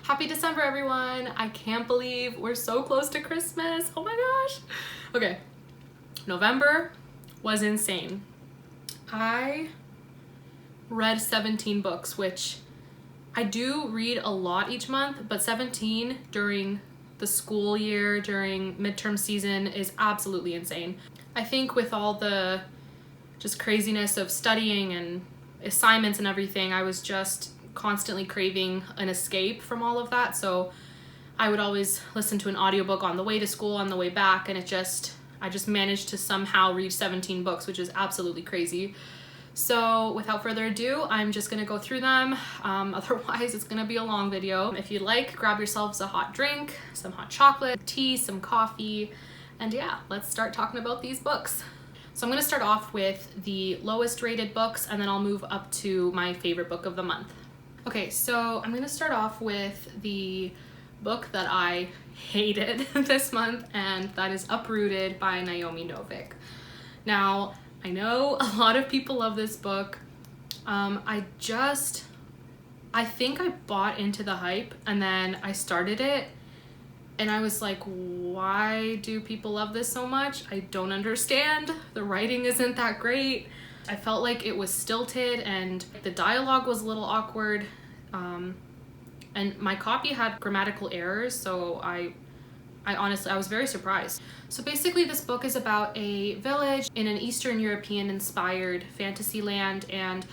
Happy December, everyone! I can't believe we're so close to Christmas. Oh my gosh. Okay, November was insane. I read 17 books, which I do read a lot each month, but 17 during the school year, during midterm season is absolutely insane. I think with all the just craziness of studying and assignments and everything, I was just constantly craving an escape from all of that. So I would always listen to an audiobook on the way to school, on the way back, and I just managed to somehow read 17 books, which is absolutely crazy. So without further ado, I'm just gonna go through them. Otherwise it's gonna be a long video. If you'd like, grab yourselves a hot drink, some hot chocolate, tea, some coffee, and yeah, let's start talking about these books. So I'm gonna start off with the lowest rated books, and then I'll move up to my favorite book of the month. Okay, so I'm gonna start off with the book that I hated this month, and that is Uprooted by Naomi Novik. Now, I know a lot of people love this book. I think I bought into the hype, and then I started it, and I was like, why do people love this so much? I don't understand. The writing isn't that great. I felt like it was stilted and the dialogue was a little awkward. And my copy had grammatical errors, so I honestly, I was very surprised. So basically this book is about a village in an Eastern European inspired fantasy land, and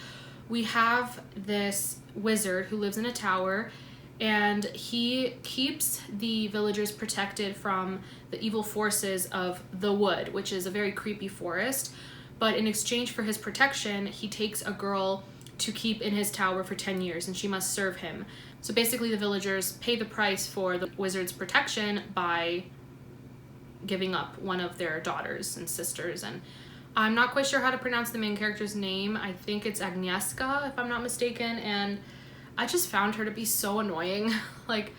we have this wizard who lives in a tower, and he keeps the villagers protected from the evil forces of the wood, which is a very creepy forest. But in exchange for his protection, he takes a girl to keep in his tower for 10 years, and she must serve him. So basically the villagers pay the price for the wizard's protection by giving up one of their daughters and sisters. And I'm not quite sure how to pronounce the main character's name. I think it's Agnieszka, if I'm not mistaken, and I just found her to be so annoying. Like,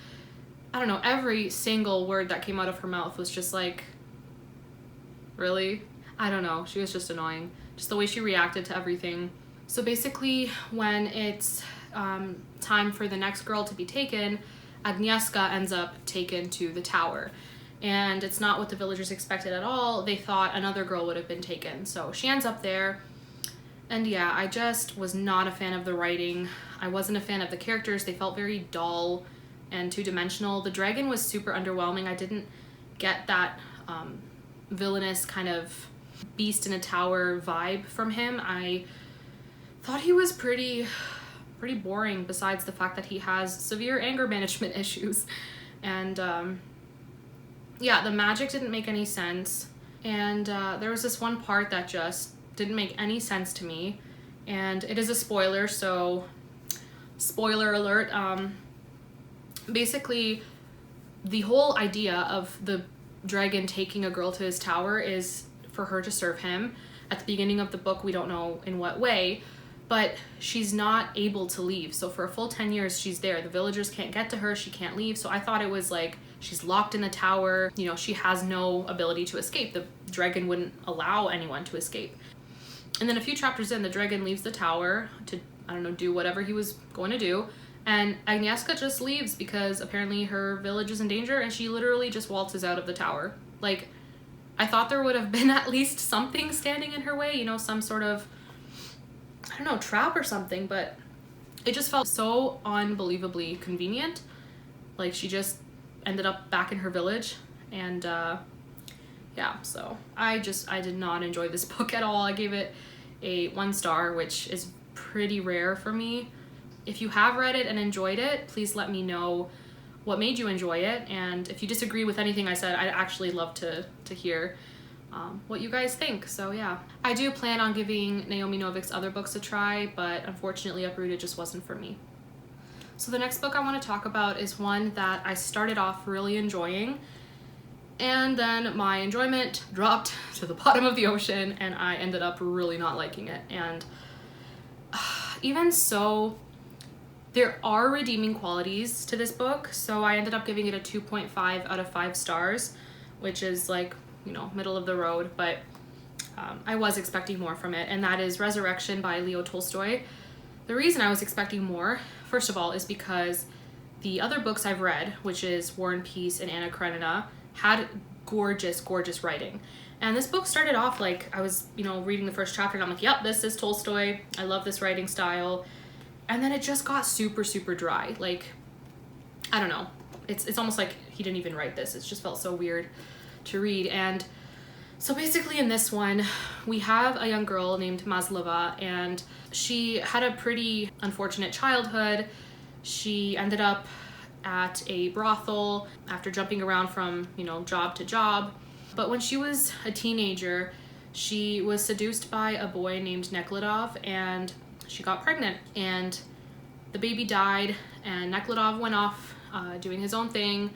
I don't know, every single word that came out of her mouth was just like, really? I don't know, she was just annoying. Just the way she reacted to everything. So basically, when it's time for the next girl to be taken, Agnieszka ends up taken to the tower. And it's not what the villagers expected at all. They thought another girl would have been taken. So she ends up there. And yeah, I just was not a fan of the writing. I wasn't a fan of the characters. They felt very dull and two-dimensional. The dragon was super underwhelming. I didn't get that villainous kind of beast in a tower vibe from him. I thought he was pretty boring, besides the fact that he has severe anger management issues. And yeah, the magic didn't make any sense. And there was this one part that just didn't make any sense to me. And it is a spoiler, so spoiler alert. Basically, the whole idea of the dragon taking a girl to his tower is for her to serve him. At the beginning of the book, we don't know in what way, but she's not able to leave. So for a full 10 years, she's there. The villagers can't get to her. She can't leave. So I thought it was like she's locked in a tower. You know, she has no ability to escape. The dragon wouldn't allow anyone to escape. And then a few chapters in, the dragon leaves the tower to, I don't know, do whatever he was going to do. And Agnieszka just leaves because apparently her village is in danger, and she literally just waltzes out of the tower. Like, I thought there would have been at least something standing in her way, you know, some sort of, I don't know, trap or something, but it just felt so unbelievably convenient. Like, she just ended up back in her village, and yeah, so I did not enjoy this book at all. I gave it a 1 star, which is pretty rare for me. If you have read it and enjoyed it, please let me know what made you enjoy it, and if you disagree with anything I said, I'd actually love to hear what you guys think. So yeah, I do plan on giving Naomi Novik's other books a try, but unfortunately Uprooted just wasn't for me. So the next book I want to talk about is one that I started off really enjoying, and then my enjoyment dropped to the bottom of the ocean, and I ended up really not liking it. And even so, there are redeeming qualities to this book, so I ended up giving it a 2.5 out of 5 stars, which is like, you know, middle of the road, but I was expecting more from it, and that is Resurrection by Leo Tolstoy. The reason I was expecting more, first of all, is because The other books I've read, which is War and Peace and Anna Karenina, had gorgeous, gorgeous writing. And this book started off like I was, reading the first chapter and I'm like, yep, this is Tolstoy. I love this writing style. And then it just got super, super dry. Like, I don't know. It's almost like he didn't even write this. It just felt so weird to read. And so basically in this one, we have a young girl named Maslova, and she had a pretty unfortunate childhood. She ended up at a brothel after jumping around from, job to job. But when she was a teenager, she was seduced by a boy named Nekhlyadov, and she got pregnant. And the baby died, and Nekhlyadov went off doing his own thing.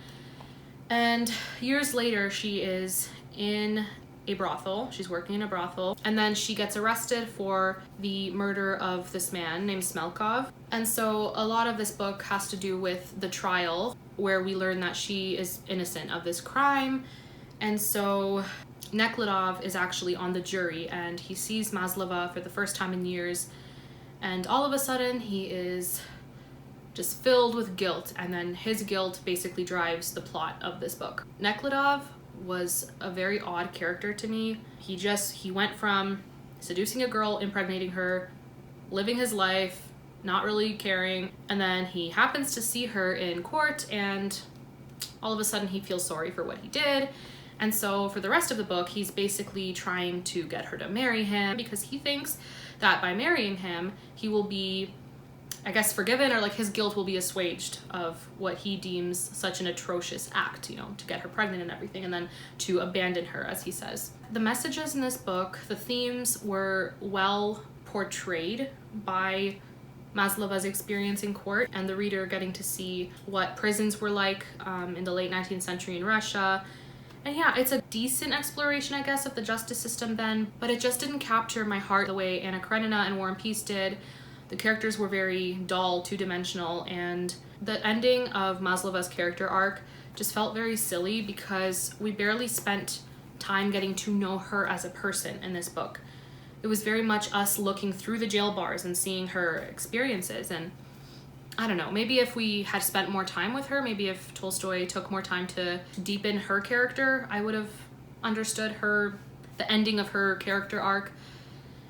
And years later, she is in a brothel. She's working in a brothel. And then she gets arrested for the murder of this man named Smelkov. And so a lot of this book has to do with the trial, where we learn that she is innocent of this crime. And so Nekhlyadov is actually on the jury, and he sees Maslova for the first time in years. And all of a sudden, he is just filled with guilt, and then his guilt basically drives the plot of this book. Nekhlyadov was a very odd character to me. He went from seducing a girl, impregnating her, living his life, not really caring, and then he happens to see her in court, and all of a sudden he feels sorry for what he did. And so for the rest of the book, he's basically trying to get her to marry him because he thinks that by marrying him, he will be, I guess, forgiven, or like his guilt will be assuaged of what he deems such an atrocious act, to get her pregnant and everything, and then to abandon her, as he says. The messages in this book, the themes were well portrayed by Maslova's experience in court, and the reader getting to see what prisons were like in the late 19th century in Russia. And yeah, it's a decent exploration, I guess, of the justice system then, but it just didn't capture my heart the way Anna Karenina and War and Peace did. The characters were very dull, two-dimensional, and the ending of Maslova's character arc just felt very silly because we barely spent time getting to know her as a person in this book. It was very much us looking through the jail bars and seeing her experiences, and I don't know, maybe if we had spent more time with her, maybe if Tolstoy took more time to deepen her character, I would have understood the ending of her character arc.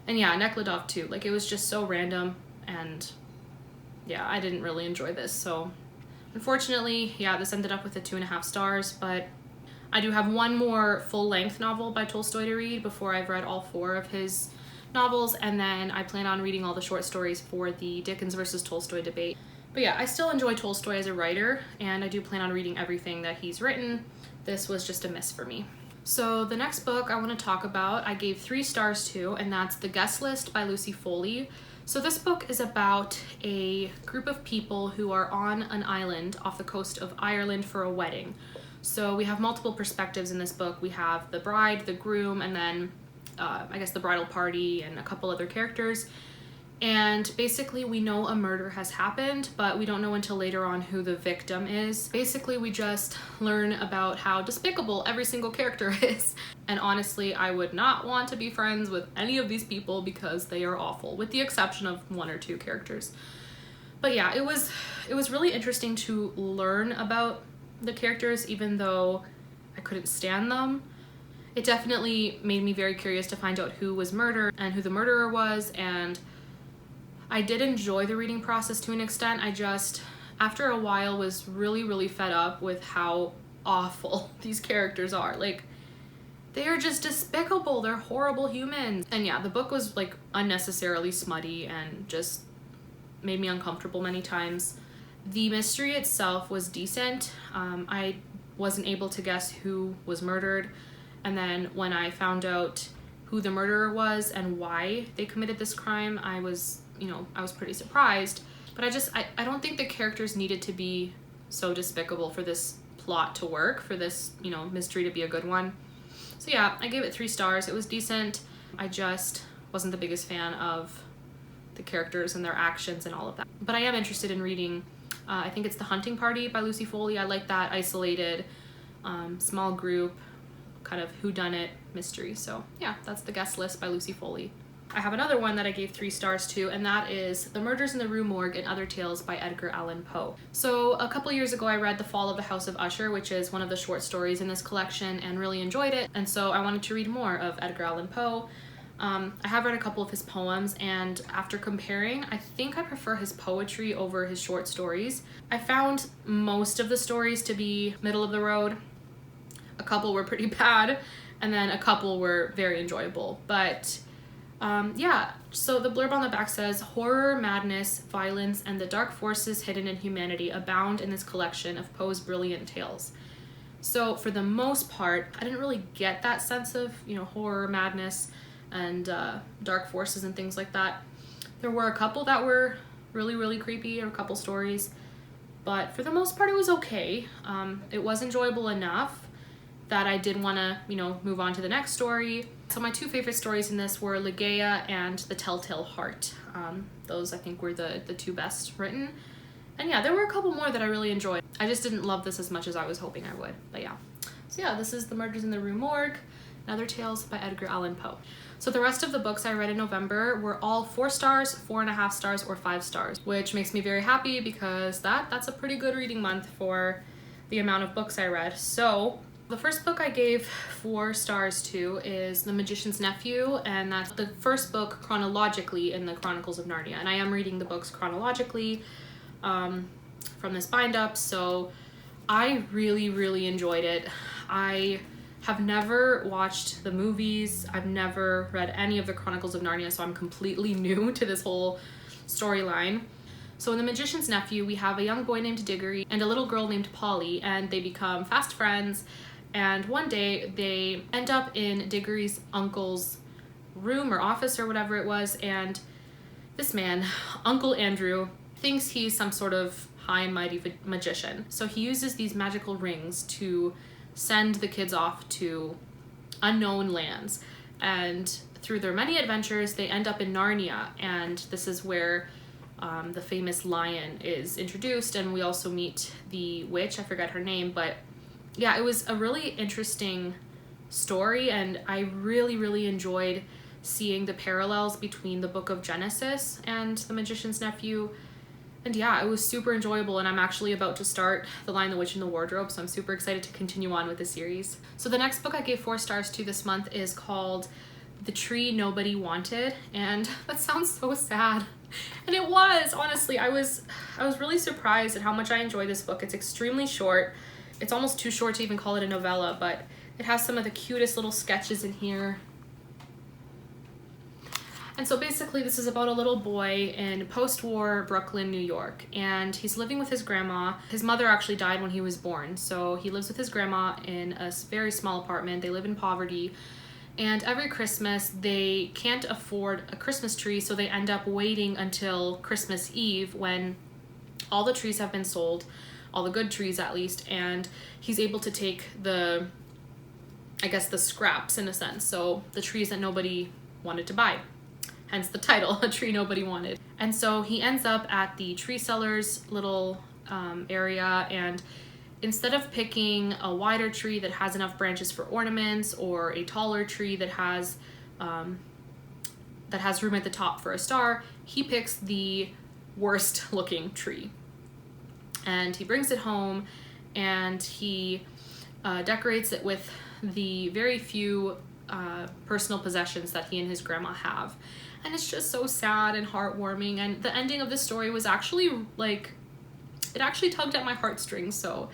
And yeah, Nekhlyadov too. Like, it was just so random, and yeah, I didn't really enjoy this. So unfortunately, yeah, this ended up with a 2.5 stars, but I do have one more full-length novel by Tolstoy to read before I've read all 4 of his novels, and then I plan on reading all the short stories for the Dickens versus Tolstoy debate. But yeah, I still enjoy Tolstoy as a writer, and I do plan on reading everything that he's written. This was just a miss for me. So the next book I want to talk about, I gave 3 stars to, and that's The Guest List by Lucy Foley. So this book is about a group of people who are on an island off the coast of Ireland for a wedding. So we have multiple perspectives in this book. We have the bride, the groom, and then I guess the bridal party and a couple other characters. And basically we know a murder has happened, but we don't know until later on who the victim is. Basically we just learn about how despicable every single character is. And honestly, I would not want to be friends with any of these people because they are awful, with the exception of 1 or 2 characters. But yeah, it was really interesting to learn about the characters, even though I couldn't stand them. It definitely made me very curious to find out who was murdered and who the murderer was, and I did enjoy the reading process to an extent. I just, after a while, was really, really fed up with how awful these characters are. Like, they are just despicable. They're horrible humans. And yeah, the book was like unnecessarily smutty and just made me uncomfortable many times. The mystery itself was decent. I wasn't able to guess who was murdered. And then when I found out who the murderer was and why they committed this crime, I was pretty surprised. But I don't think the characters needed to be so despicable for this plot to work, for this, mystery to be a good one. So yeah, I gave it 3 stars. It was decent. I just wasn't the biggest fan of the characters and their actions and all of that. But I am interested in reading, I think it's The Hunting Party by Lucy Foley. I like that isolated, small group, kind of whodunit mystery. So yeah, that's The Guest List by Lucy Foley. I have another one that I gave 3 stars to, and that is The Murders in the Rue Morgue and Other Tales by Edgar Allan Poe. So a couple years ago I read The Fall of the House of Usher, which is one of the short stories in this collection, and really enjoyed it, and so I wanted to read more of Edgar Allan Poe. I have read a couple of his poems, and after comparing, I think I prefer his poetry over his short stories. I found most of the stories to be middle of the road. A couple were pretty bad, and then a couple were very enjoyable, but yeah, so the blurb on the back says, horror, madness, violence, and the dark forces hidden in humanity abound in this collection of Poe's brilliant tales. So for the most part, I didn't really get that sense of, you know, horror, madness, and dark forces and things like that. There were a couple that were really, really creepy, or a couple stories, but for the most part it was okay. It was enjoyable enough that I did want to, you know, move on to the next story. So my 2 favorite stories in this were Ligeia and The Telltale Heart. Those I think were the 2 best written. And yeah, there were a couple more that I really enjoyed. I just didn't love this as much as I was hoping I would, but yeah. So yeah, this is The Murders in the Rue Morgue and Other Tales by Edgar Allan Poe. So the rest of the books I read in November were all 4 stars, 4.5 stars, or 5 stars, which makes me very happy because that's a pretty good reading month for the amount of books I read. So the first book I gave 4 stars to is The Magician's Nephew, and that's the first book chronologically in the Chronicles of Narnia. And I am reading the books chronologically from this bind-up, so I really, really enjoyed it. I have never watched the movies. I've never read any of the Chronicles of Narnia, so I'm completely new to this whole storyline. So in The Magician's Nephew, we have a young boy named Diggory and a little girl named Polly, and they become fast friends. And one day they end up in Diggory's uncle's room or office or whatever it was, and this man, Uncle Andrew, thinks he's some sort of high and mighty magician. So he uses these magical rings to send the kids off to unknown lands. And through their many adventures, they end up in Narnia, and this is where the famous lion is introduced, and we also meet the witch, I forget her name, but yeah, it was a really interesting story, and I really, really enjoyed seeing the parallels between the Book of Genesis and The Magician's Nephew. And yeah, it was super enjoyable, and I'm actually about to start The Lion, the Witch, and the Wardrobe, so I'm super excited to continue on with the series. So the next book I gave 4 stars to this month is called The Tree Nobody Wanted, and that sounds so sad. And it was, honestly, I was really surprised at how much I enjoy this book. It's extremely short. It's almost too short to even call it a novella, but it has some of the cutest little sketches in here. And so basically this is about a little boy in post-war Brooklyn, New York, and he's living with his grandma. His mother actually died when he was born, so he lives with his grandma in a very small apartment. They live in poverty, and every Christmas they can't afford a Christmas tree, so they end up waiting until Christmas Eve when all the trees have been sold, all the good trees at least, and he's able to take the, I guess, the scraps in a sense, so the trees that nobody wanted to buy. Hence the title, A Tree Nobody Wanted. And so he ends up at the tree seller's little area, and instead of picking a wider tree that has enough branches for ornaments, or a taller tree that has room at the top for a star, he picks the worst looking tree. And he brings it home, and he decorates it with the very few personal possessions that he and his grandma have. And it's just so sad and heartwarming, and the ending of the story was actually, like, it actually tugged at my heartstrings. So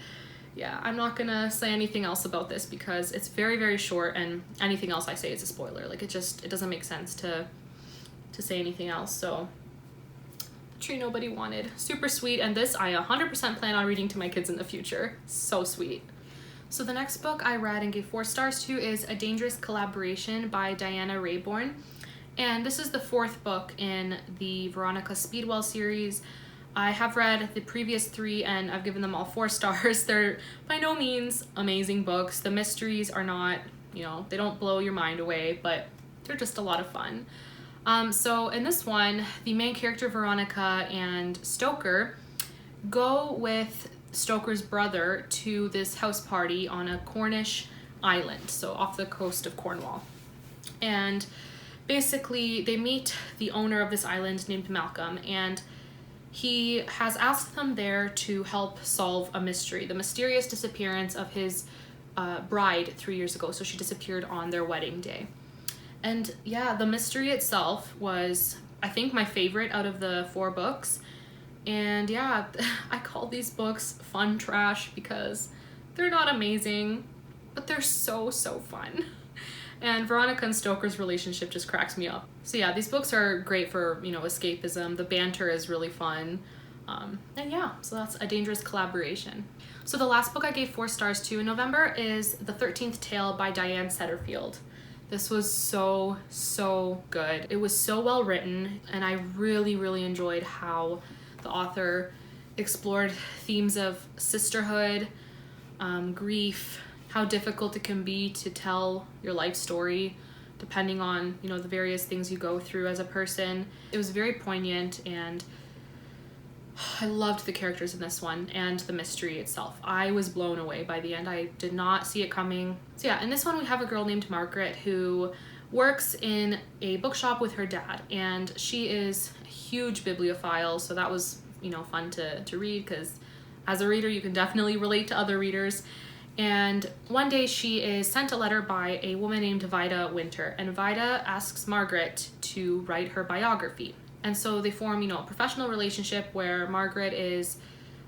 yeah, I'm not gonna say anything else about this because it's very, very short, and anything else I say is a spoiler. Like, it doesn't make sense to say anything else. So The Tree Nobody Wanted, super sweet, and this I 100% plan on reading to my kids in the future. So sweet. So the next book I read and gave 4 stars to is A Dangerous Collaboration by Diana Rayborn. And this is the 4th book in the Veronica Speedwell series. I have read the previous 3 and I've given them all 4 stars. They're by no means amazing books. The mysteries are not, you know, they don't blow your mind away, but they're just a lot of fun. So in this one, the main character Veronica and Stoker go with Stoker's brother to this house party on a Cornish island, so off the coast of Cornwall. And basically they meet the owner of this island named Malcolm, and he has asked them there to help solve a mystery, the mysterious disappearance of his bride 3 years ago. So she disappeared on their wedding day. And yeah, the mystery itself was, I think, my favorite out of the 4 books. And yeah, I call these books fun trash because they're not amazing, but they're so fun. And Veronica and Stoker's relationship just cracks me up. So yeah, these books are great for, you know, escapism. The banter is really fun. And yeah, so that's a dangerous collaboration. So the last book I gave 4 stars to in November is The 13th Tale by Diane Setterfield. This was so good. It was so well written, and I really enjoyed how the author explored themes of sisterhood, grief, how difficult it can be to tell your life story depending on, you know, the various things you go through as a person. It was very poignant, and I loved the characters in this one and the mystery itself. I was blown away by the end. I did not see it coming. So yeah, in this one we have a girl named Margaret who works in a bookshop with her dad, and she is a huge bibliophile, so that was, you know, fun to read, because as a reader you can definitely relate to other readers. And one day she is sent a letter by a woman named Vida Winter, and Vida asks Margaret to write her biography. And so they form, you know, a professional relationship where Margaret is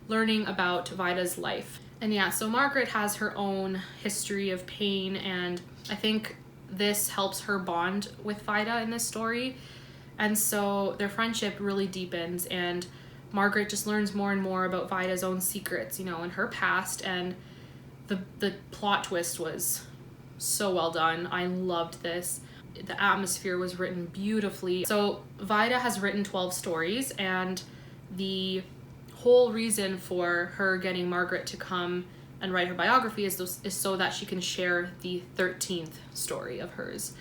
learning about Vida's life. And yeah, so Margaret has her own history of pain, and I think this helps her bond with Vida in this story. And so their friendship really deepens, and Margaret just learns more and more about Vida's own secrets, you know, in her past. And the plot twist was so well done. I loved this. The atmosphere was written beautifully. So Vida has written 12 stories, and the whole reason for her getting Margaret to come and write her biography is so that she can share the 13th story of hers.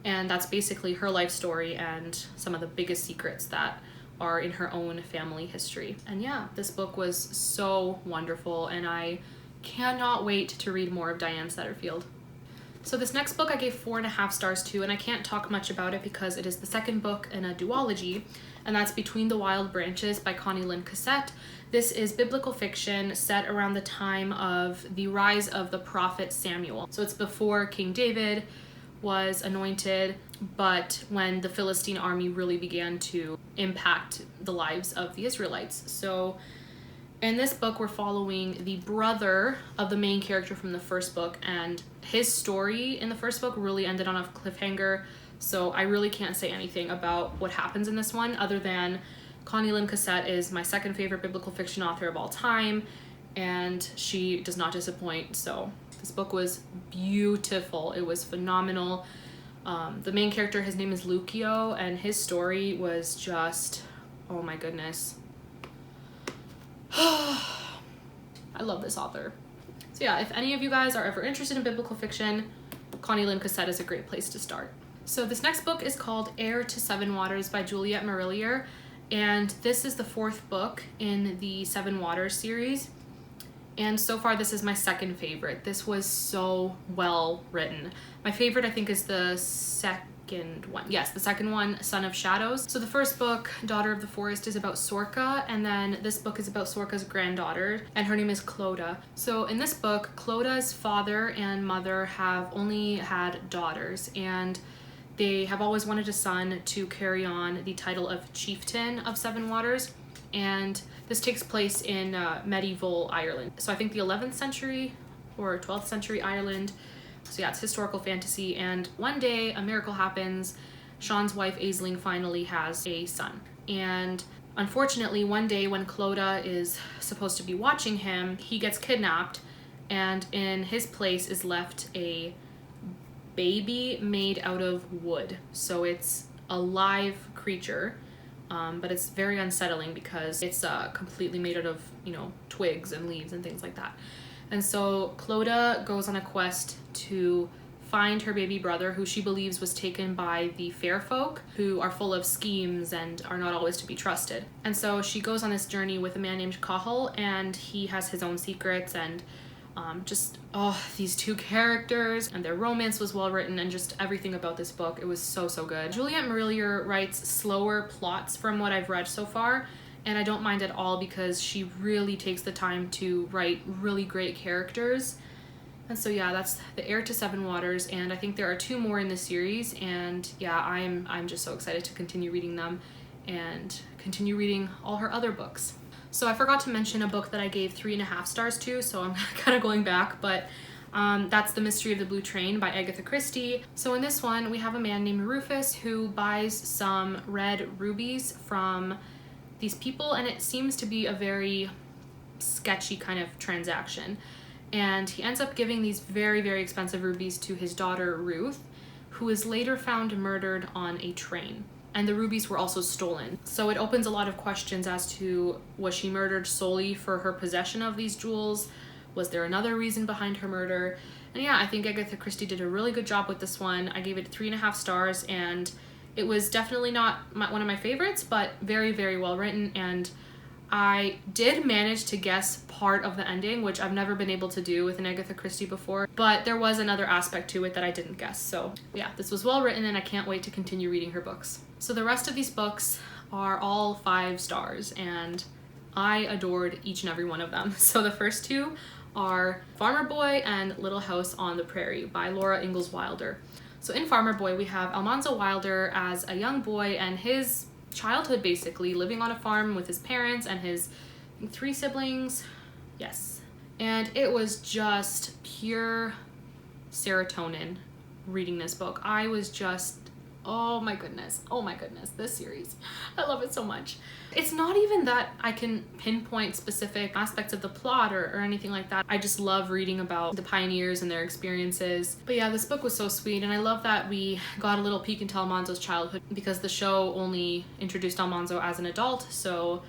And that's basically her life story and some of the biggest secrets that are in her own family history. And yeah, this book was so wonderful, and I cannot wait to read more of Diane Setterfield. So this next book I gave 4.5 stars to, and I can't talk much about it because it is the second book in a duology, and that's Between the Wild Branches by Connie Lynn Cassette. This is biblical fiction set around the time of the rise of the prophet Samuel. So it's before King David was anointed, but when the Philistine army really began to impact the lives of the Israelites. So in this book, we're following the brother of the main character from the first book, and his story in the first book really ended on a cliffhanger, so I really can't say anything about what happens in this one other than Connie Lynn Cassette is my second favorite biblical fiction author of all time, and she does not disappoint. So this book was beautiful. It was phenomenal. The main character, his name is Lucio, and his story was just, oh my goodness. I love this author. So yeah, if any of you guys are ever interested in biblical fiction, Connie Lynn Cassette is a great place to start. So this next book is called Heir to Sevenwaters by Juliette Morillier, and this is the 4th book in the Sevenwaters series. And so far this is my second favorite. This was so well written. My favorite, I think, is the second one. Yes, the second one, Son of Shadows. So the first book, Daughter of the Forest, is about Sorka, and then this book is about Sorka's granddaughter, and her name is Clodagh. So in this book, Clodagh's father and mother have only had daughters, and they have always wanted a son to carry on the title of chieftain of Sevenwaters, and this takes place in medieval Ireland. So I think the 11th century or 12th century Ireland. So yeah, it's historical fantasy, and one day a miracle happens. Sean's wife Aisling finally has a son, and unfortunately one day when Clodagh is supposed to be watching him, he gets kidnapped, and in his place is left a baby made out of wood. So it's a live creature, but it's very unsettling because it's completely made out of, you know, twigs and leaves and things like that. And so Clodagh goes on a quest to find her baby brother, who she believes was taken by the fair folk, who are full of schemes and are not always to be trusted. And so she goes on this journey with a man named Cahill, and he has his own secrets, and Just, oh, these two characters and their romance was well written, and just everything about this book, it was so, so good. Juliette Morillier writes slower plots from what I've read so far, and I don't mind at all because she really takes the time to write really great characters. And so yeah, that's The Heir to Sevenwaters, and I think there are 2 more in the series, and yeah, I'm just so excited to continue reading them and continue reading all her other books. So I forgot to mention a book that I gave 3.5 stars to, so I'm kind of going back, but that's The Mystery of the Blue Train by Agatha Christie. So in this one, we have a man named Rufus who buys some red rubies from these people, and it seems to be a very sketchy kind of transaction. And he ends up giving these very, very expensive rubies to his daughter, Ruth, who is later found murdered on a train. And the rubies were also stolen. So it opens a lot of questions as to, was she murdered solely for her possession of these jewels? Was there another reason behind her murder? And yeah, I think Agatha Christie did a really good job with this one. I gave it 3.5 stars, and it was definitely not one of my favorites, but very, very well written. And I did manage to guess part of the ending, which I've never been able to do with an Agatha Christie before, but there was another aspect to it that I didn't guess. So yeah, this was well written, and I can't wait to continue reading her books. So the rest of these books are all 5 stars, and I adored each and every one of them. So the first 2 are Farmer Boy and Little House on the Prairie by Laura Ingalls Wilder. So in Farmer Boy, we have Almanzo Wilder as a young boy and his childhood, basically living on a farm with his parents and his 3 siblings. Yes. And it was just pure serotonin reading this book. I was just, oh my goodness, this series, I love it so much. It's not even that I can pinpoint specific aspects of the plot or anything like that. I just love reading about the pioneers and their experiences. But yeah, this book was so sweet, and I love that we got a little peek into Almanzo's childhood because the show only introduced Almanzo as an adult. So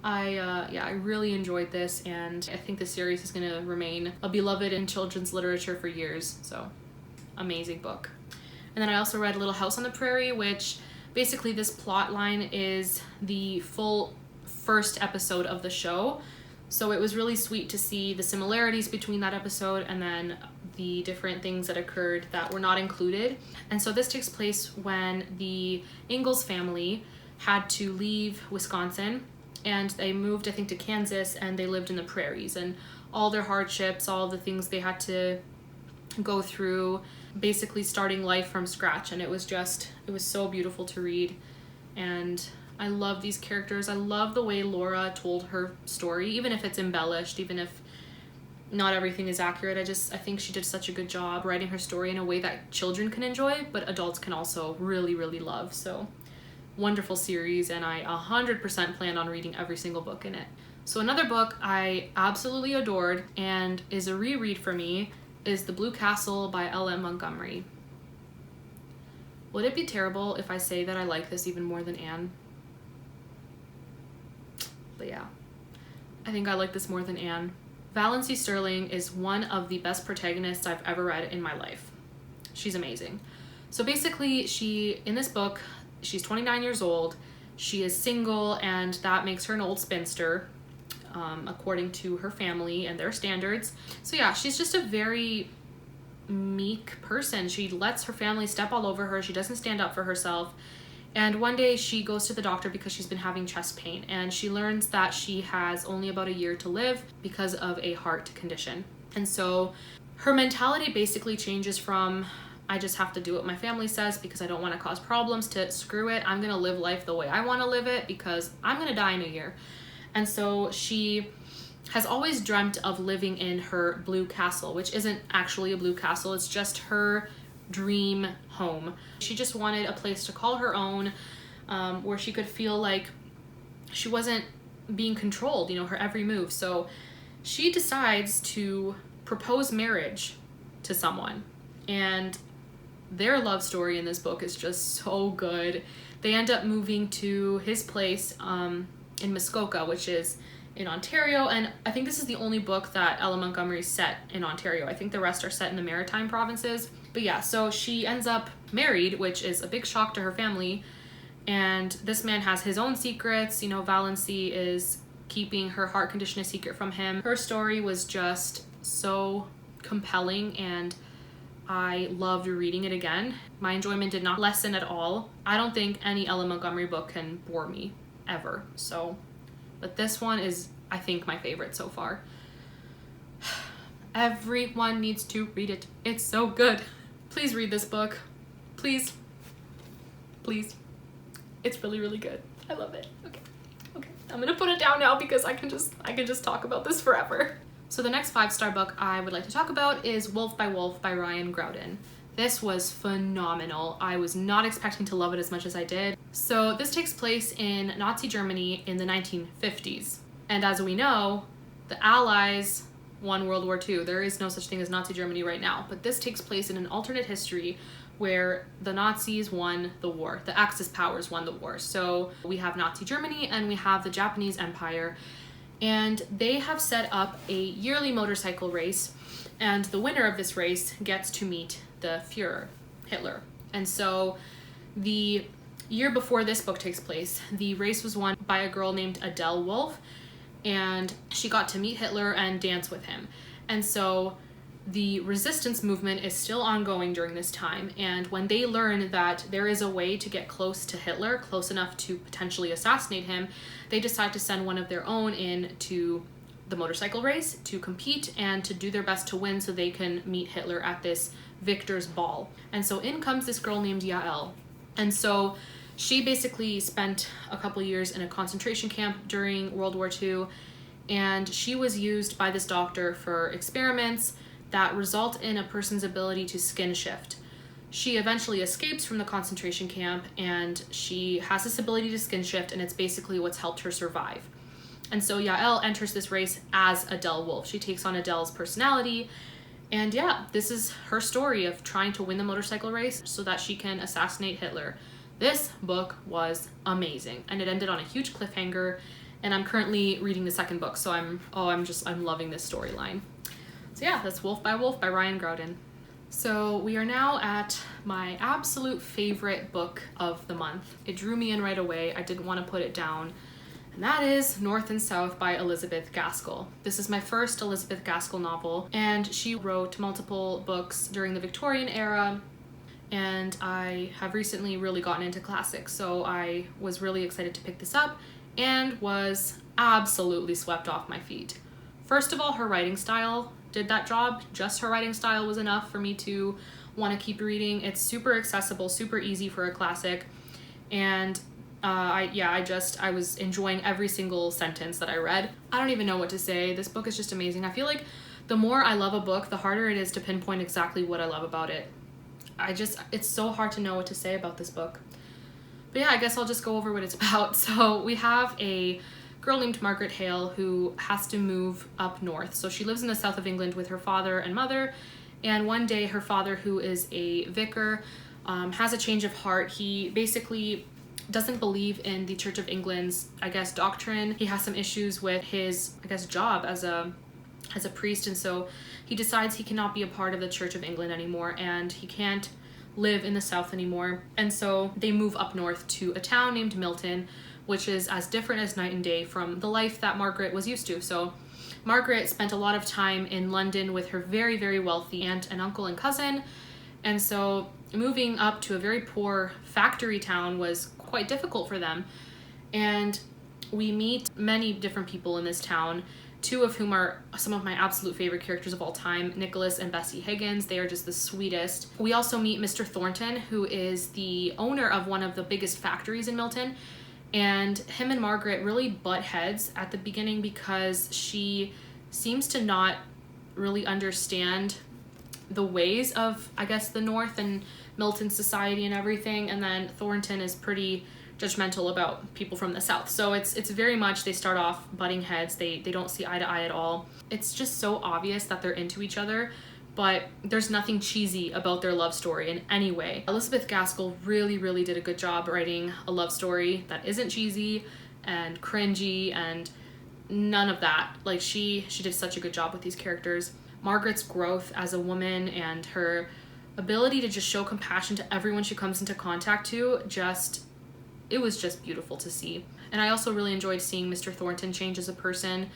I really enjoyed this, and I think this series is gonna remain a beloved in children's literature for years. So amazing book. And then I also read Little House on the Prairie, which basically this plot line is the full first episode of the show. So it was really sweet to see the similarities between that episode and then the different things that occurred that were not included. And so this takes place when the Ingalls family had to leave Wisconsin, and they moved, I think, to Kansas, and they lived in the prairies, and all their hardships, all the things they had to go through, basically starting life from scratch. And it was so beautiful to read, and I love these characters. I love the way Laura told her story, even if it's embellished, even if not everything is accurate. I think she did such a good job writing her story in a way that children can enjoy, but adults can also really, really love. So wonderful series, and I 100% plan on reading every single book in it. So another book I absolutely adored and is a reread for me is The Blue Castle by L.M. Montgomery. Would it be terrible if I say that I like this even more than Anne? But yeah, I think I like this more than Anne. Valency Sterling is one of the best protagonists I've ever read in my life. She's amazing. So basically, in this book, she's 29 years old. She is single, and that makes her an old spinster, according to her family and their standards. So yeah, she's just a very meek person. She lets her family step all over her. She doesn't stand up for herself. And one day she goes to the doctor because she's been having chest pain, and she learns that she has only about a year to live because of a heart condition. And so her mentality basically changes from, I just have to do what my family says because I don't want to cause problems, to screw it, I'm gonna live life the way I want to live it because I'm gonna die in a year. And so she has always dreamt of living in her blue castle, which isn't actually a blue castle, it's just her dream home. She just wanted a place to call her own, where she could feel like she wasn't being controlled, her every move. So she decides to propose marriage to someone, and their love story in this book is just so good. They end up moving to his place in Muskoka, which is in Ontario, and I think this is the only book that Ella Montgomery set in Ontario. I think the rest are set in the Maritime provinces. But yeah, so she ends up married, which is a big shock to her family, and this man has his own secrets. Valency is keeping her heart condition a secret from him. Her story was just so compelling, and I loved reading it again. My enjoyment did not lessen at all. I don't think any Ellen Montgomery book can bore me, ever. So, but this one is, I think, my favorite so far. Everyone needs to read it. It's so good. Please read this book. Please. Please. It's really, really good. I love it. Okay. I'm gonna put it down now because I can just talk about this forever. So the next 5-star book I would like to talk about is Wolf by Ryan Graudin. This was phenomenal. I was not expecting to love it as much as I did. So this takes place in Nazi Germany in the 1950s. And as we know, the Allies won World War II. There is no such thing as Nazi Germany right now, but this takes place in an alternate history where the Nazis won the war. The Axis powers won the war. So we have Nazi Germany and we have the Japanese Empire, and they have set up a yearly motorcycle race, and the winner of this race gets to meet the Führer, Hitler. And so the year before this book takes place, the race was won by a girl named Adele Wolf, and she got to meet Hitler and dance with him. And so the resistance movement is still ongoing during this time, and when they learn that there is a way to get close to Hitler, close enough to potentially assassinate him, they decide to send one of their own in to the motorcycle race to compete and to do their best to win so they can meet Hitler at this victor's ball. And so in comes this girl named Yael. And so she basically spent a couple years in a concentration camp during World War II, and she was used by this doctor for experiments that result in a person's ability to skin shift. She eventually escapes from the concentration camp, and she has this ability to skin shift, and it's basically what's helped her survive. And so Yael enters this race as Adele Wolf. She takes on Adele's personality, and yeah, this is her story of trying to win the motorcycle race so that she can assassinate Hitler. This book was amazing, and it ended on a huge cliffhanger, and I'm currently reading the second book, so I'm loving this storyline. So yeah, that's Wolf by Ryan Graudin. So we are now at my absolute favorite book of the month. It drew me in right away. I didn't want to put it down. And that is North and South by Elizabeth Gaskell. This is my first Elizabeth Gaskell novel, and she wrote multiple books during the Victorian era, and I have recently really gotten into classics, so I was really excited to pick this up and was absolutely swept off my feet. First of all, her writing style did that job. Just her writing style was enough for me to want to keep reading. It's super accessible, super easy for a classic, and I was enjoying every single sentence that I read. I don't even know what to say. This book is just amazing. I feel like the more I love a book, the harder it is to pinpoint exactly what I love about it. It's so hard to know what to say about this book. But yeah, I guess I'll just go over what it's about. So we have a girl named Margaret Hale who has to move up north. So she lives in the south of England with her father and mother, and one day her father, who is a vicar, has a change of heart. He basically doesn't believe in the Church of England's, doctrine. He has some issues with his, job as a priest, and so he decides he cannot be a part of the Church of England anymore, and he can't live in the south anymore. And so they move up north to a town named Milton, which is as different as night and day from the life that Margaret was used to. So Margaret spent a lot of time in London with her very, very wealthy aunt and uncle and cousin, and so moving up to a very poor factory town was quite difficult for them. And we meet many different people in this town, two of whom are some of my absolute favorite characters of all time, Nicholas and Bessie Higgins. They are just the sweetest. We also meet Mr. Thornton, who is the owner of one of the biggest factories in Milton, and him and Margaret really butt heads at the beginning because she seems to not really understand the ways of, the North and Milton society and everything, and then Thornton is pretty judgmental about people from the South. So it's very much, they start off butting heads. They don't see eye to eye at all. It's just so obvious that they're into each other, but there's nothing cheesy about their love story in any way. Elizabeth Gaskell really, really did a good job writing a love story that isn't cheesy and cringy and none of that. She did such a good job with these characters. Margaret's growth as a woman and her ability to just show compassion to everyone she comes into contact to, it was just beautiful to see. And I also really enjoyed seeing Mr. Thornton change as a person.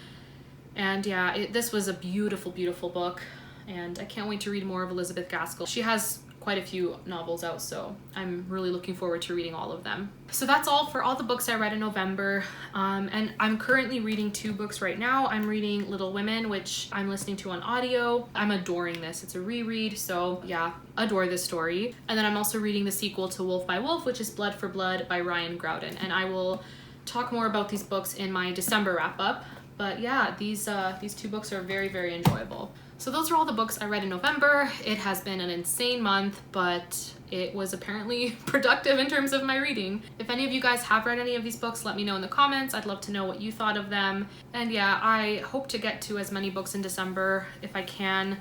And yeah, this was a beautiful, beautiful book, and I can't wait to read more of Elizabeth Gaskell. She has quite a few novels out, so I'm really looking forward to reading all of them. So that's all for all the books I read in November, and I'm currently reading 2 books right now. I'm reading Little Women, which I'm listening to on audio. I'm adoring this. It's a reread, so yeah, adore this story. And then I'm also reading the sequel to Wolf by Wolf, which is Blood for Blood by Ryan Graudin, and I will talk more about these books in my December wrap-up. But yeah, these 2 books are very, very enjoyable. So those are all the books I read in November. It has been an insane month, but it was apparently productive in terms of my reading. If any of you guys have read any of these books, let me know in the comments. I'd love to know what you thought of them. And yeah, I hope to get to as many books in December if I can.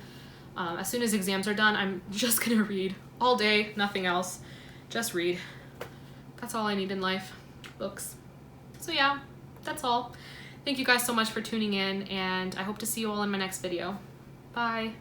As soon as exams are done, I'm just gonna read all day, nothing else. Just read. That's all I need in life, books. So yeah, that's all. Thank you guys so much for tuning in, and I hope to see you all in my next video. Bye.